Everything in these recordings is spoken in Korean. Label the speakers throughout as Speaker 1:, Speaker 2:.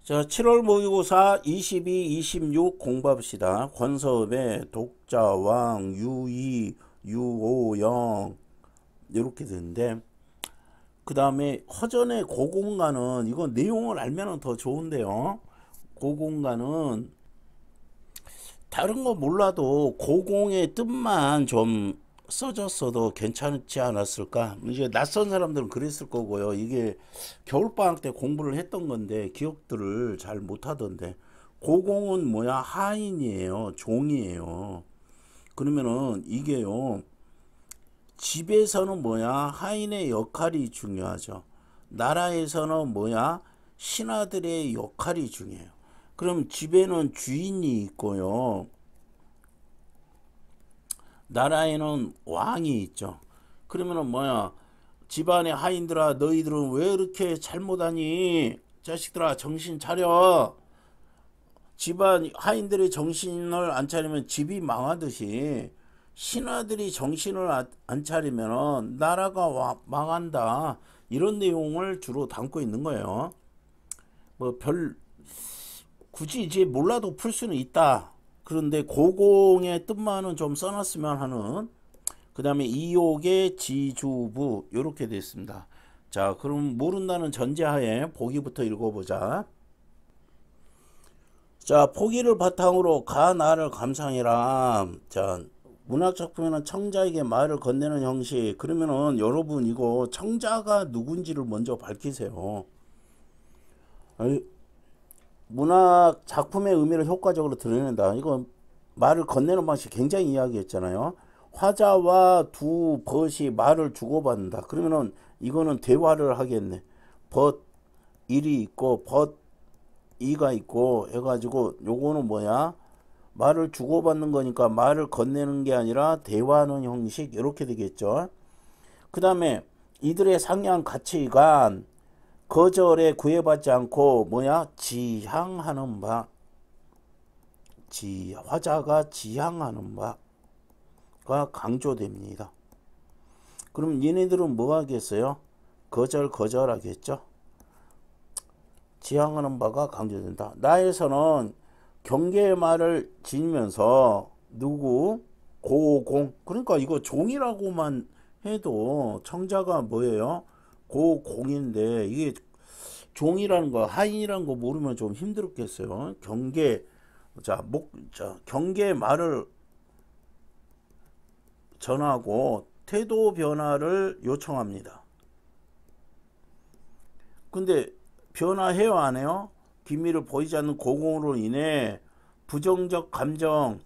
Speaker 1: 자, 7월 모의고사 22, 26 공부합시다. 권서음의 독자왕, 유이, 유오영 이렇게 되는데 그 다음에 허전의 고공가는 이건 내용을 알면 더 좋은데요. 고공가는 다른 거 몰라도 고공의 뜻만 좀 써줬어도 괜찮지 않았을까? 이제 낯선 사람들은 그랬을 거고요. 이게 겨울방학 때 공부를 했던 건데 기억들을 잘 못하던데 고공은 뭐야? 하인이에요. 종이에요. 그러면은 이게요. 집에서는 뭐야? 하인의 역할이 중요하죠. 나라에서는 뭐야? 신하들의 역할이 중요해요. 그럼 집에는 주인이 있고요. 나라에는 왕이 있죠. 그러면은 뭐야? 집안의 하인들아 너희들은 왜 이렇게 잘못하니? 자식들아 정신 차려. 집안 하인들이 정신을 안 차리면 집이 망하듯이 신하들이 정신을 안 차리면 나라가 망한다. 이런 내용을 주로 담고 있는 거예요. 뭐 별 굳이 이제 몰라도 풀 수는 있다. 그런데 고공의 뜻만은 좀 써놨으면 하는. 그 다음에 이옥의 지주부 이렇게 되어 있습니다. 자, 그럼 모른다는 전제하에 보기부터 읽어보자. 자, 포기를 바탕으로 가 나를 감상해라. 자, 문학작품에는 청자에게 말을 건네는 형식. 그러면은 여러분 이거 청자가 누군지를 먼저 밝히세요. 문학 작품의 의미를 효과적으로 드러낸다. 이거 말을 건네는 방식 굉장히 이야기했잖아요. 화자와 두 벗이 말을 주고받는다. 그러면은 이거는 대화를 하겠네. 벗 1이 있고 벗 2가 있고 해가지고 요거는 뭐야? 말을 주고받는 거니까 말을 건네는 게 아니라 대화하는 형식 이렇게 되겠죠. 그 다음에 이들의 상이한 가치관 거절에 구애받지 않고 뭐야? 지향하는 바. 화자가 지향하는 바가 강조됩니다. 그럼 얘네들은 뭐 하겠어요? 거절하겠죠. 지향하는 바가 강조된다. 나에서는 경계의 말을 지니면서 누구? 고공. 그러니까 이거 종이라고만 해도 청자가 뭐예요? 고공인데 이게 종이라는 거, 하인이라는 거 모르면 좀 힘들었겠어요. 경계의 말을 전하고 태도 변화를 요청합니다. 근데 변화해요, 안 해요? 기미를 보이지 않는 고공으로 인해 부정적 감정,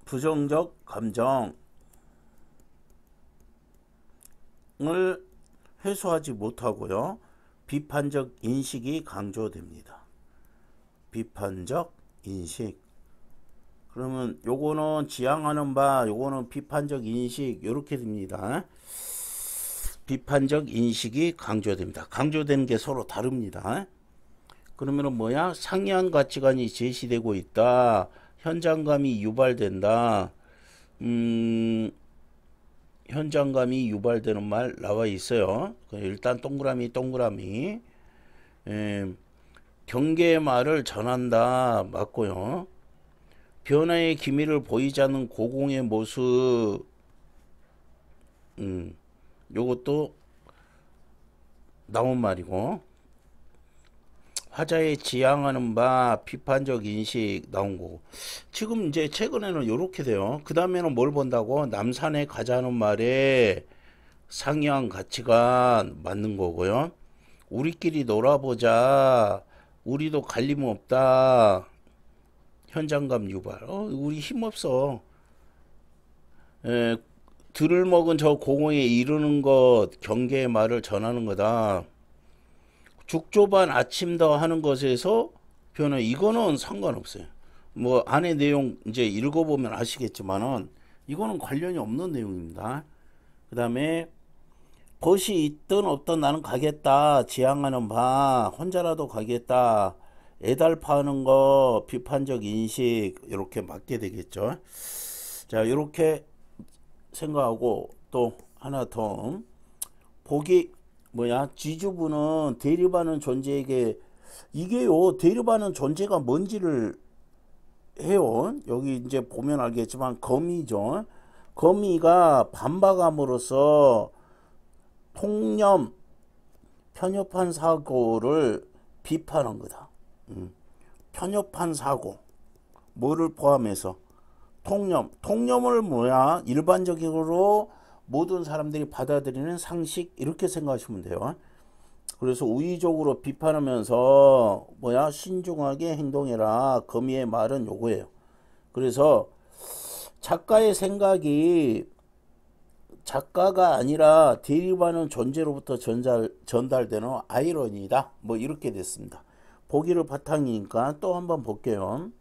Speaker 1: 부정적 감정을 해소하지 못하고요. 비판적 인식이 강조됩니다. 비판적 인식. 그러면 요거는 지향하는 바, 요거는 비판적 인식 이렇게 됩니다. 비판적 인식이 강조됩니다. 강조되는 게 서로 다릅니다. 그러면은 뭐야? 상이한 가치관이 제시되고 있다. 현장감이 유발된다. 현장감이 유발되는 말 나와 있어요. 일단 동그라미. 에, 경계의 말을 전한다. 맞고요. 변화의 기미를 보이지 않는 고공의 모습. 요것도 나온 말이고. 화자의 지향하는 바 비판적 인식 나온 거고. 지금 이제 최근에는 이렇게 돼요. 그 다음에는 뭘 본다고? 남산에 가자는 말에 상이한 가치관 맞는 거고요. 우리끼리 놀아보자. 우리도 갈림 없다. 현장감 유발. 우리 힘없어. 에, 들을 먹은 저 공허에 이르는 것 경계의 말을 전하는 거다. 죽조반 아침더 하는 것에서 변화 이거는 상관없어요. 뭐 안에 내용 이제 읽어보면 아시겠지만은 이거는 관련이 없는 내용입니다. 그 다음에 벗이 있든 없든 나는 가겠다. 지향하는 바 혼자라도 가겠다. 애달파하는 거 비판적 인식 이렇게 맞게 되겠죠. 자 이렇게 생각하고 또 하나 더 보기 뭐야 지주부는 대립하는 존재에게 이게요 대립하는 존재가 뭔지를 해요. 여기 이제 보면 알겠지만 거미죠. 거미가 반박함으로써 통념 편협한 사고를 비판한 거다. 편협한 사고 뭐를 포함해서 통념을 뭐야 일반적으로 모든 사람들이 받아들이는 상식 이렇게 생각하시면 돼요. 그래서 우의적으로 비판하면서 뭐야 신중하게 행동해라. 거미의 말은 요거예요. 그래서 작가의 생각이 작가가 아니라 대립하는 존재로부터 전달되는 아이러니다. 뭐 이렇게 됐습니다. 보기를 바탕이니까 또 한번 볼게요.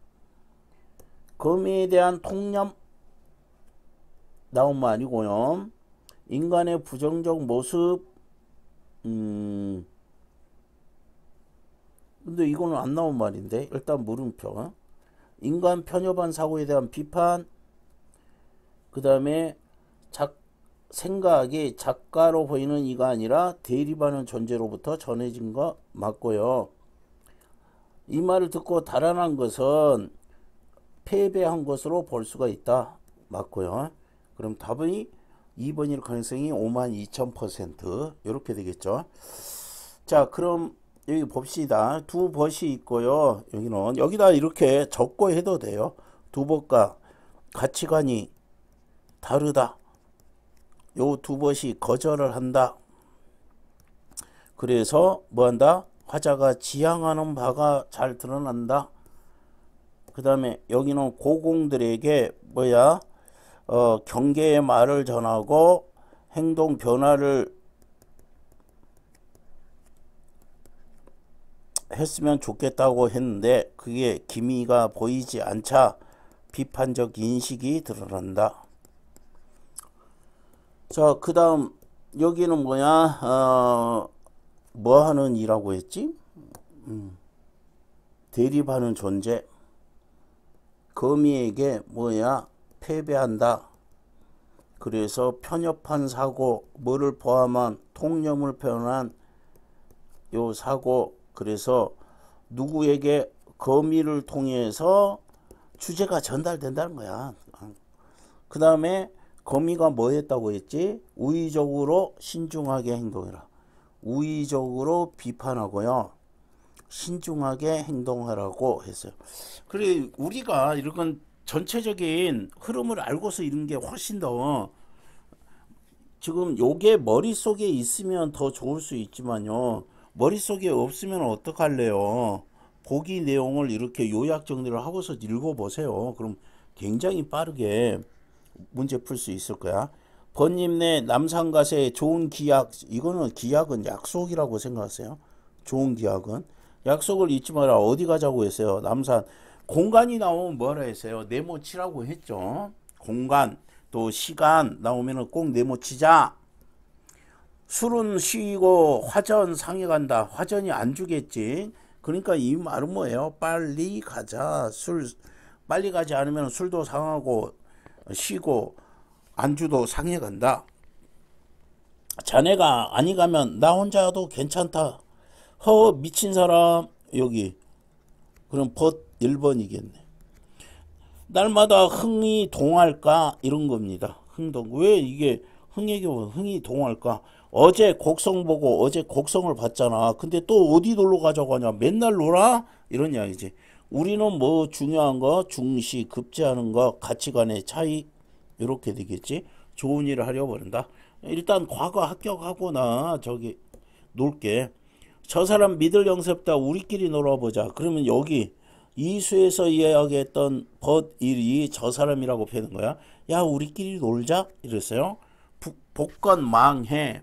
Speaker 1: 거미에 대한 통념 나온 말이고요. 인간의 부정적 모습 근데 이거는 안 나온 말인데 일단 물음표. 인간 편협한 사고에 대한 비판. 그 다음에 생각이 작가로 보이는 이가 아니라 대립하는 존재로부터 전해진 거 맞고요. 이 말을 듣고 달아난 것은 패배한 것으로 볼 수가 있다. 맞고요. 그럼 답이 2번일 가능성이 52,000% 이렇게 되겠죠. 자 그럼 여기 봅시다. 두 벗이 있고요. 여기는 여기다 이렇게 적고 해도 돼요. 두 벗과 가치관이 다르다. 요 두 벗이 거절을 한다. 그래서 뭐한다? 화자가 지향하는 바가 잘 드러난다. 그 다음에 여기는 고공들에게 뭐야 경계의 말을 전하고 행동 변화를 했으면 좋겠다고 했는데 그게 기미가 보이지 않자 비판적 인식이 드러난다. 자, 그 다음 여기는 뭐야 뭐 하는 이라고 했지? 대립하는 존재. 거미에게 뭐야 패배한다. 그래서 편협한 사고 뭐를 포함한 통념을 표현한 요 사고. 그래서 누구에게 거미를 통해서 주제가 전달된다는 거야. 그 다음에 거미가 뭐 했다고 했지? 우의적으로 신중하게 행동해라. 우의적으로 비판하고요. 신중하게 행동하라고 했어요. 그래 우리가 이런 전체적인 흐름을 알고서 이런 게 훨씬 더 지금 요게 머릿속에 있으면 더 좋을 수 있지만요. 머릿속에 없으면 어떡할래요? 보기 내용을 이렇게 요약 정리를 하고서 읽어보세요. 그럼 굉장히 빠르게 문제 풀 수 있을 거야. 번님네 남산가세 좋은 기약. 이거는 기약은 약속이라고 생각하세요. 좋은 기약은 약속을 잊지 마라. 어디 가자고 했어요? 남산. 공간이 나오면 뭐라 했어요? 네모치라고 했죠. 공간 또 시간 나오면 꼭 네모치자. 술은 쉬고 화전 상해 간다. 화전이 안 주겠지. 그러니까 이 말은 뭐예요? 빨리 가자. 빨리 가지 않으면 술도 상하고 쉬고 안주도 상해 간다. 자네가 아니 가면 나 혼자도 괜찮다. 미친 사람. 여기 그럼 벗 1번이겠네. 날마다 흥이 동할까 이런 겁니다. 흥동. 왜 이게 흥에게 흥이 동할까? 어제 곡성 보고 어제 곡성을 봤잖아. 근데 또 어디 놀러 가자고 하냐? 맨날 놀아? 이런 이야기지. 우리는 뭐 중요한 거 중시 급제하는 거 가치관의 차이 이렇게 되겠지. 좋은 일을 하려고 그런다. 일단 과거 합격하거나 저기 놀게. 저 사람 믿을 영습다. 우리끼리 놀아보자. 그러면 여기 이수에서 이야기했던 벗일이 저 사람이라고 표현한 거야. 야 우리끼리 놀자 이랬어요. 복권 망해.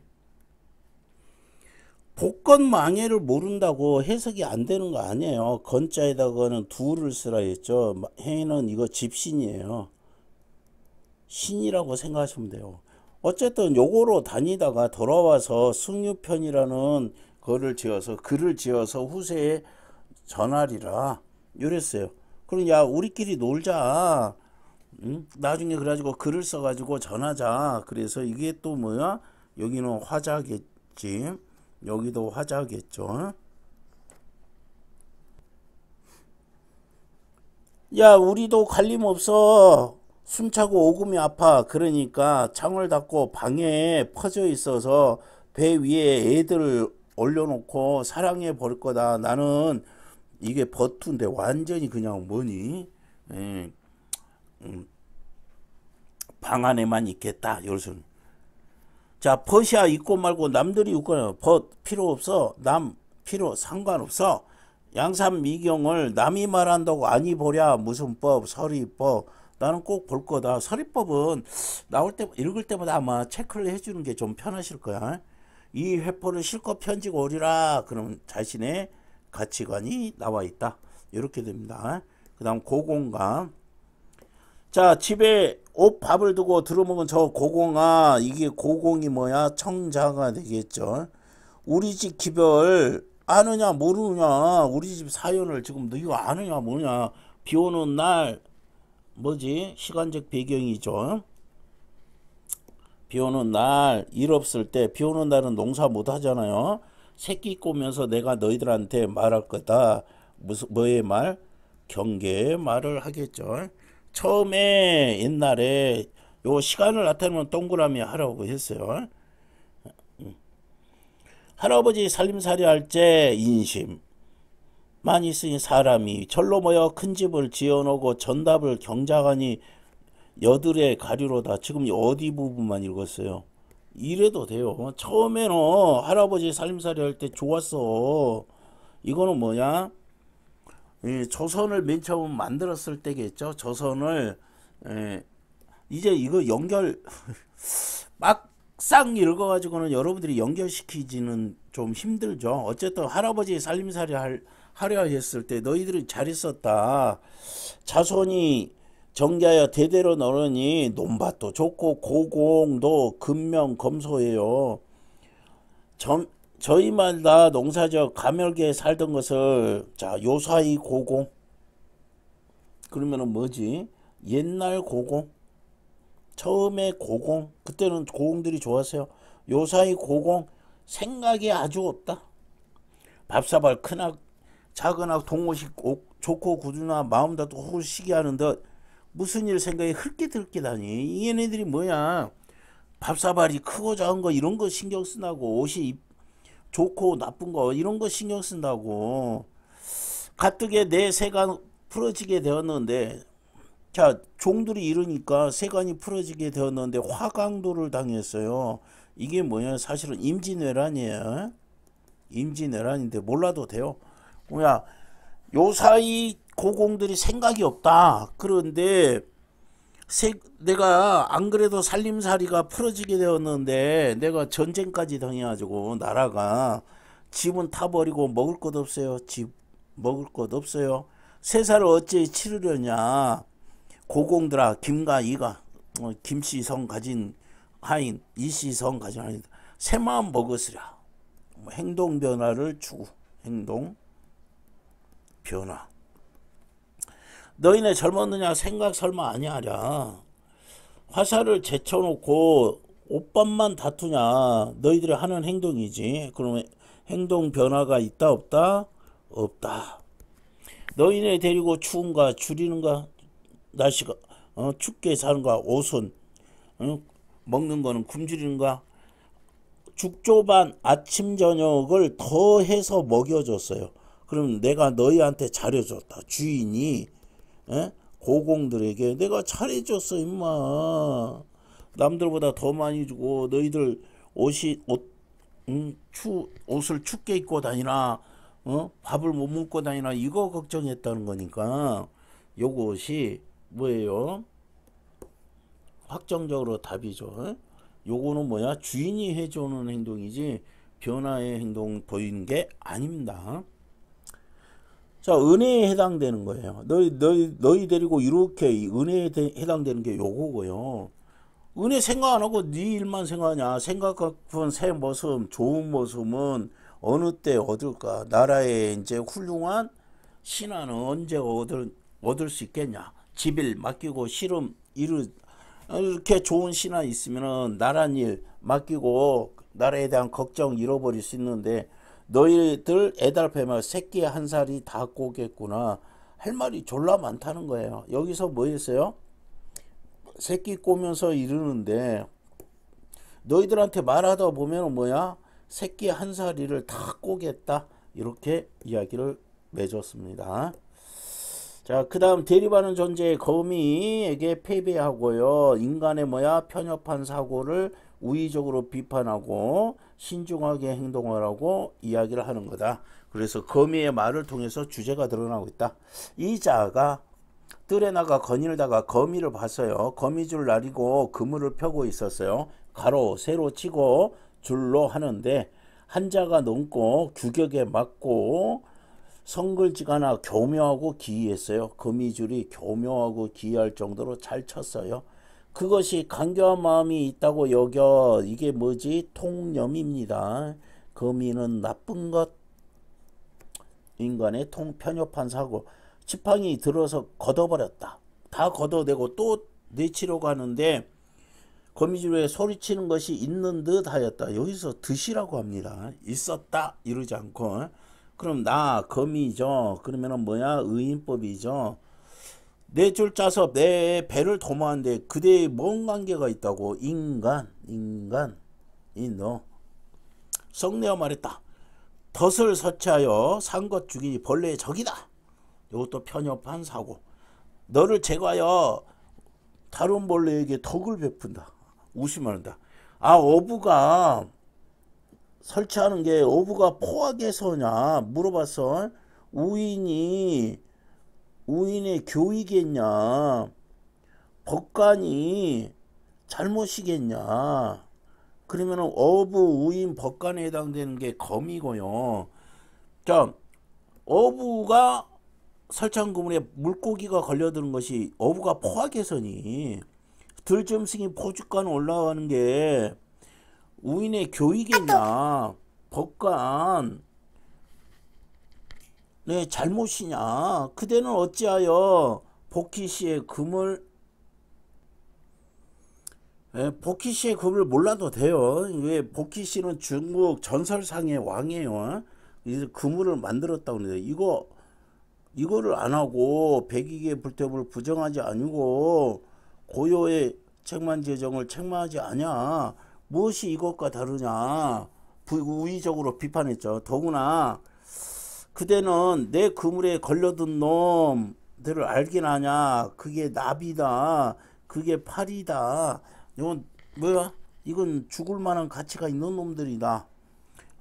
Speaker 1: 복권 망해를 모른다고 해석이 안 되는 거 아니에요. 건자에다가는 두를 쓰라 했죠. 해는 이거 집신이에요. 신이라고 생각하시면 돼요. 어쨌든 요거로 다니다가 돌아와서 승유편이라는 글을 지어서 후세에 전하리라 이랬어요. 그럼 야 우리끼리 놀자. 응? 나중에 그래가지고 글을 써가지고 전하자. 그래서 이게 또 뭐야? 여기는 화자겠지. 여기도 화자겠죠. 야, 우리도 갈림없어. 숨차고 오금이 아파. 그러니까 창을 닫고 방에 퍼져 있어서 배 위에 애들 올려놓고 사랑해 볼 거다. 나는 이게 버투인데 완전히 그냥 뭐니? 예, 방 안에만 있겠다. 요즘. 자, 벗이야 있고 말고 남들이 있고 벗 필요 없어. 남 필요 상관없어. 양산미경을 남이 말한다고 아니 보랴. 무슨 법 서리법. 나는 꼭 볼 거다. 서리법은 나올 때 읽을 때마다 아마 체크를 해주는 게 좀 편하실 거야. 이 회포를 실컷 편지고 오리라. 그러면 자신의 가치관이 나와 있다. 이렇게 됩니다. 그 다음 고공감. 자, 집에 옷 밥을 두고 들어먹은 저 고공아. 이게 고공이 뭐야? 청자가 되겠죠. 우리 집 기별 아느냐 모르느냐. 우리 집 사연을 지금 너희가 아느냐 모르냐. 비 오는 날 뭐지? 시간적 배경이죠. 비 오는 날 일 없을 때 비 오는 날은 농사 못 하잖아요. 새끼 꼬면서 내가 너희들한테 말할 거다. 무슨 뭐의 말? 경계의 말을 하겠죠. 처음에 옛날에 요 시간을 나타내면 동그라미 하라고 했어요. 할아버지 살림살이 할 때 인심 많이 있으니 사람이 절로 모여 큰 집을 지어놓고 전답을 경작하니 여들의 가리로다. 지금 어디 부분만 읽었어요. 이래도 돼요. 처음에는 할아버지 살림살이 할 때 좋았어. 이거는 뭐냐? 조선을 맨 처음 만들었을 때겠죠. 조선을 이제 이거 연결 막상 읽어가지고는 여러분들이 연결시키지는 좀 힘들죠. 어쨌든 할아버지 살림살이 하려 했을 때 너희들이 잘 있었다. 자손이 정자여 대대로 너르니 논밭도 좋고 고공도 근명검소해요. 저희마다 농사지어 가멸기에 살던 것을 자 요사이 고공 그러면은 뭐지? 옛날 고공 처음에 고공 그때는 고공들이 좋았어요. 요사이 고공 생각이 아주 없다. 밥사발 큰악 작은악 동호식 좋고 구두나 마음도 호시게 하는 듯 무슨 일 생각이 흘깃흘깃하니 얘네들이 뭐야 밥사발이 크고 작은 거 이런 거 신경 쓰나고 옷이 좋고 나쁜 거 이런 거 신경 쓴다고 가뜩에 내 세간 풀어지게 되었는데 자 종들이 이러니까 세간이 풀어지게 되었는데 화강도를 당했어요. 이게 뭐냐 사실은 임진왜란이에요. 임진왜란인데 몰라도 돼요. 뭐야 요사이 고공들이 생각이 없다. 그런데 내가 안 그래도 살림살이가 풀어지게 되었는데 내가 전쟁까지 당해가지고 나라가 집은 타버리고 먹을 것 없어요. 집 먹을 것 없어요. 세살을 어찌 치르려냐. 고공들아 김과 이가 김씨성 가진 하인 이씨성 가진 하인 새마음 먹으시라. 행동 변화를 주고 행동 변화. 너희네 젊었느냐 생각 설마 아니하랴. 화살을 제쳐놓고 옷밥만 다투냐. 너희들이 하는 행동이지. 그러면 행동 변화가 있다 없다? 없다. 너희네 데리고 추운가 줄이는가 날씨가 춥게 사는가 옷은 먹는 거는 굶주리는가. 죽조반 아침 저녁을 더 해서 먹여줬어요. 그럼 내가 너희한테 잘해줬다. 주인이 고공들에게 내가 잘해줬어 임마. 남들보다 더 많이 주고 너희들 옷을 춥게 입고 다니나 밥을 못 먹고 다니나 이거 걱정했다는 거니까 요것이 뭐예요? 확정적으로 답이죠. 요거는 뭐야? 주인이 해주는 행동이지 변화의 행동 보이는 게 아닙니다. 자, 은혜에 해당되는 거예요. 너희 데리고 이렇게 은혜에 해당되는 게 요거고요. 은혜 생각 안 하고 네 일만 생각하냐. 생각 같은 새 모습, 좋은 모습은 어느 때 얻을까? 나라의 이제 훌륭한 신하는 언제 얻을 수 있겠냐? 집일 맡기고 이렇게 좋은 신하 있으면은 나란 일 맡기고 나라에 대한 걱정 잃어버릴 수 있는데 너희들 애달패면 새끼 한 살이 다 꼬겠구나 할 말이 졸라 많다는 거예요. 여기서 뭐 했어요? 새끼 꼬면서 이르는데 너희들한테 말하다 보면 뭐야? 새끼 한 살이를 다 꼬겠다 이렇게 이야기를 맺었습니다. 자, 그 다음 대립하는 존재의 거미에게 패배하고요. 인간의 뭐야? 편협한 사고를 우의적으로 비판하고 신중하게 행동하라고 이야기를 하는 거다. 그래서 거미의 말을 통해서 주제가 드러나고 있다. 이 자가 뜰에 나가 거닐다가 거미를 봤어요. 거미줄 날이고 그물을 펴고 있었어요. 가로 세로 치고 줄로 하는데 한자가 넘고 규격에 맞고 성글지가나 교묘하고 기이했어요. 거미줄이 교묘하고 기이할 정도로 잘 쳤어요. 그것이 간교한 마음이 있다고 여겨. 이게 뭐지? 통념입니다. 거미는 나쁜 것, 인간의 편협한 사고. 지팡이 들어서 걷어버렸다. 다 걷어내고 또 내치려고 하는데 거미줄에 소리치는 것이 있는 듯 하였다. 여기서 듯이라고 합니다. 있었다 이러지 않고. 그럼 나 거미죠. 그러면은 뭐야? 의인법이죠. 내 줄 짜서 내 배를 도모하는데 그대에 뭔 관계가 있다고? 인간이 너 성내어 말했다. 덫을 설치하여 산 것 죽이니 벌레의 적이다. 이것도 편협한 사고. 너를 제거하여 다른 벌레에게 덕을 베푼다. 우심한다. 아, 어부가 설치하는 게 어부가 포악해서냐 물어봤어. 우인의 교이겠냐 법관이 잘못이겠냐. 그러면은 어부 우인 법관에 해당되는 게 검이고요. 자, 어부가 설치한 그물에 물고기가 걸려드는 것이 어부가 포악해서니 들점승이 포주간 올라가는 게 우인의 교이겠냐 법관 네 잘못이냐. 그대는 어찌하여 복희씨의 금을 복희씨의 금을 몰라도 돼요. 왜 복희씨는 중국 전설상의 왕이에요. 그래서 그물을 만들었다고 그러는데 이거를 안 하고 백익의 불태움을 부정하지 아니고 고요의 책만 제정을 책망하지 않냐. 무엇이 이것과 다르냐. 우의적으로 비판했죠. 더구나 그대는 내 그물에 걸려든 놈들을 알긴 하냐. 그게 나비다. 그게 파리다. 이건 뭐야? 이건 죽을 만한 가치가 있는 놈들이다.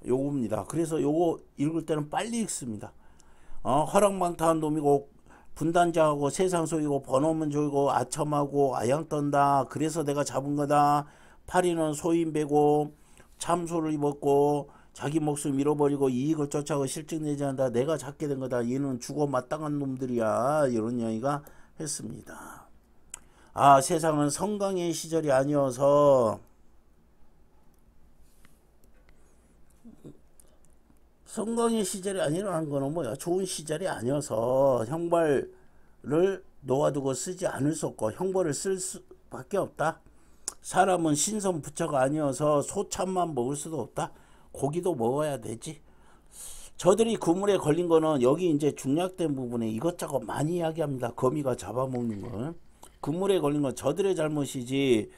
Speaker 1: 요겁니다. 그래서 요거 읽을 때는 빨리 읽습니다. 허랑방탕한 놈이고 분단자하고 세상 속이고 번호문 졸고 아첨하고 아양 떤다. 그래서 내가 잡은 거다. 파리는 소인배고 참소를 입었고 자기 목숨 잃어버리고 이익을 쫓아가고 실증 내지 않는다. 내가 잡게 된 거다. 얘는 죽어 마땅한 놈들이야. 이런 이야기가 했습니다. 아, 세상은 성강의 시절이 아니어서 성강의 시절이 아니라는 거는 뭐야? 좋은 시절이 아니어서 형벌을 놓아두고 쓰지 않을 수 없고 형벌을 쓸 수밖에 없다. 사람은 신선 부처가 아니어서 소참만 먹을 수도 없다. 고기도 먹어야 되지. 저들이 그물에 걸린 거는 여기 이제 중략된 부분에 이것저것 많이 이야기합니다. 거미가 잡아먹는 거. 그물에 걸린 건 저들의 잘못이지.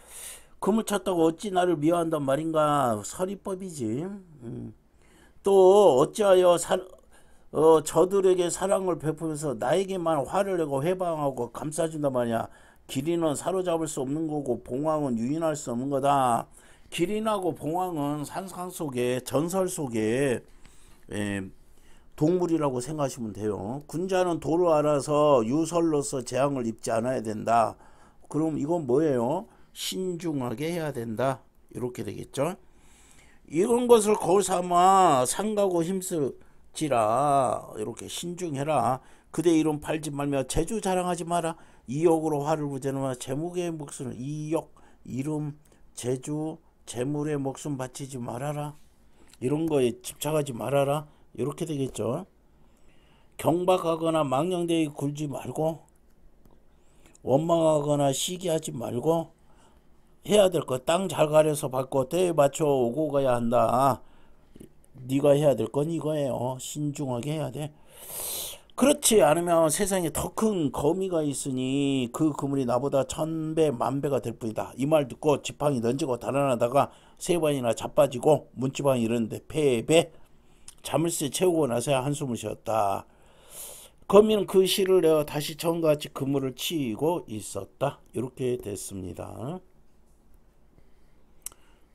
Speaker 1: 그물 쳤다고 어찌 나를 미워한단 말인가. 서리법이지. 또 어찌하여 저들에게 사랑을 베푸면서 나에게만 화를 내고 회방하고 감싸준단 말이야. 기린은 사로잡을 수 없는 거고 봉황은 유인할 수 없는 거다. 기린하고 봉황은 상상 속에 전설 속에 동물이라고 생각하시면 돼요. 군자는 도를 알아서 유설로서 재앙을 입지 않아야 된다. 그럼 이건 뭐예요? 신중하게 해야 된다. 이렇게 되겠죠. 이런 것을 거울 삼아 상가고 힘쓰지라. 이렇게 신중해라. 그대 이름 팔지 말며 재주 자랑하지 마라. 이욕으로 화를 부제는 재물의 목숨을 이욕, 이름, 재주, 재물의 목숨 바치지 말아라. 이런 거에 집착하지 말아라. 이렇게 되겠죠. 경박하거나 망령되게 굴지 말고 원망하거나 시기하지 말고 해야 될 거 땅 잘 가려서 받고 때에 맞춰 오고 가야 한다. 네가 해야 될 건 이거예요. 신중하게 해야 돼. 그렇지 않으면 세상에 더 큰 거미가 있으니 그 그물이 나보다 1000배 만배가 될 뿐이다. 이 말 듣고 지팡이 던지고 달아나다가 세 번이나 자빠지고 문지방이 이러는데 패배. 자물쇠 채우고 나서야 한숨을 쉬었다. 거미는 그 시를 내어 다시 처음같이 그물을 치고 있었다. 이렇게 됐습니다.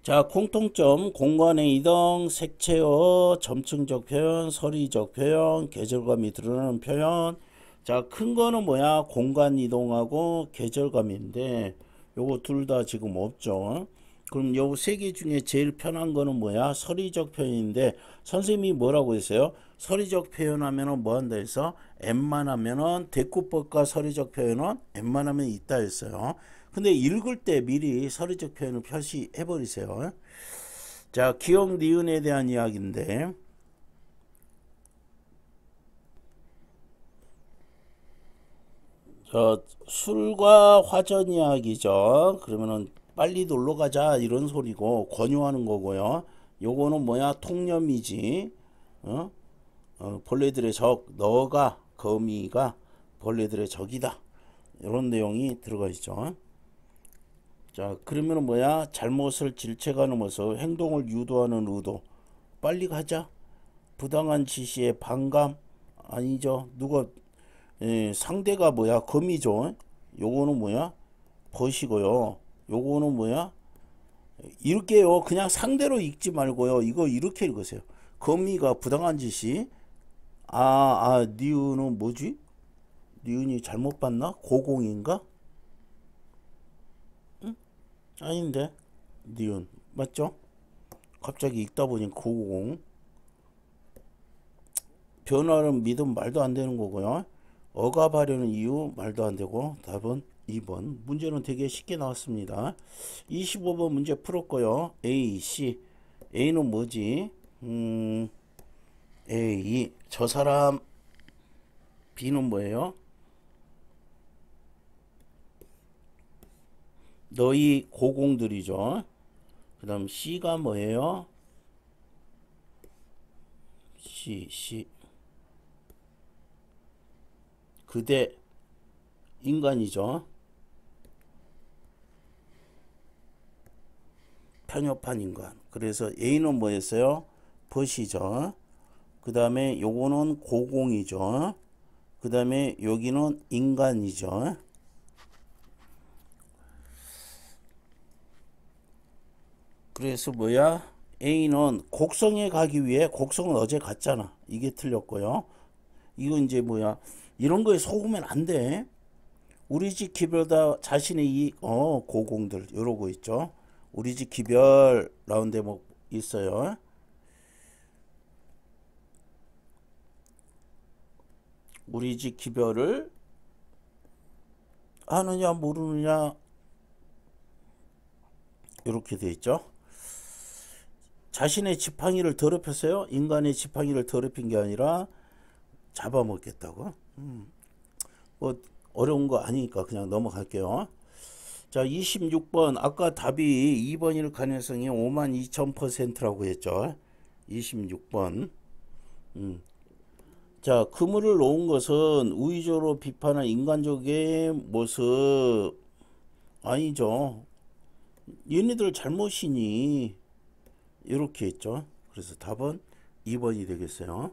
Speaker 1: 자, 공통점, 공간의 이동, 색채어, 점층적 표현, 서리적 표현, 계절감이 드러나는 표현. 자, 큰 거는 뭐야? 공간 이동하고 계절감인데 요거 둘 다 지금 없죠. 그럼 요 세 개 중에 제일 편한 거는 뭐야? 서리적 표현인데 선생님이 뭐라고 했어요? 서리적 표현하면은 뭐 한다 해서 웬만하면은 대꾸법과 서리적 표현은 웬만하면 있다 했어요. 근데 읽을 때 미리 서리적 표현을 표시해 버리세요. 자, 기억 니은에 대한 이야기인데 술과 화전 이야기죠. 그러면은 빨리 놀러 가자 이런 소리고 권유하는 거고요. 요거는 뭐야? 통념이지. 어? 벌레들의 적, 너가 거미가 벌레들의 적이다. 이런 내용이 들어가 있죠. 자, 그러면 뭐야? 잘못을 질책하는 모습, 행동을 유도하는 의도. 빨리 가자. 부당한 지시에 반감. 아니죠. 누가 상대가 뭐야? 거미죠. 요거는 뭐야? 벗이고요. 요거는 뭐야? 이렇게요. 그냥 상대로 읽지 말고요. 이거 이렇게 읽으세요. 거미가 부당한 지시. 니은은 뭐지? 니은이 잘못 봤나? 고공인가? 아닌데. 니은 맞죠? 갑자기 읽다 보니 고공. 변화는 믿음 말도 안 되는 거고요. 억압하려는 이유 말도 안 되고 답은 2번. 문제는 되게 쉽게 나왔습니다. 25번 문제 풀었고요. A, C. A는 뭐지? A. 저 사람. B는 뭐예요? 너희 고공들이죠. 그 다음 C가 뭐예요? C. 그대 인간이죠. 편협한 인간. 그래서 A는 뭐였어요? 벗이죠. 그 다음에 요거는 고공이죠. 그 다음에 여기는 인간이죠. 그래서 뭐야? A는 곡성에 가기 위해 곡성은 어제 갔잖아. 이게 틀렸고요. 이거 이제 뭐야? 이런 거에 속으면 안 돼. 우리 집 기별다 자신의 고공들 이러고 있죠. 우리 집 기별 라운드 뭐 있어요. 우리 집 기별을 아느냐 모르느냐 이렇게 돼 있죠. 자신의 지팡이를 더럽혔어요. 인간의 지팡이를 더럽힌 게 아니라 잡아먹겠다고. 뭐 어려운 거 아니니까 그냥 넘어갈게요. 자, 26번. 아까 답이 2번일 가능성이 52,000%라고 했죠. 26번. 자, 그물을 놓은 것은 우의적으로 비판한 인간적의 모습 아니죠. 얘네들 잘못이니 이렇게 했죠. 그래서 답은 2번이 되겠어요.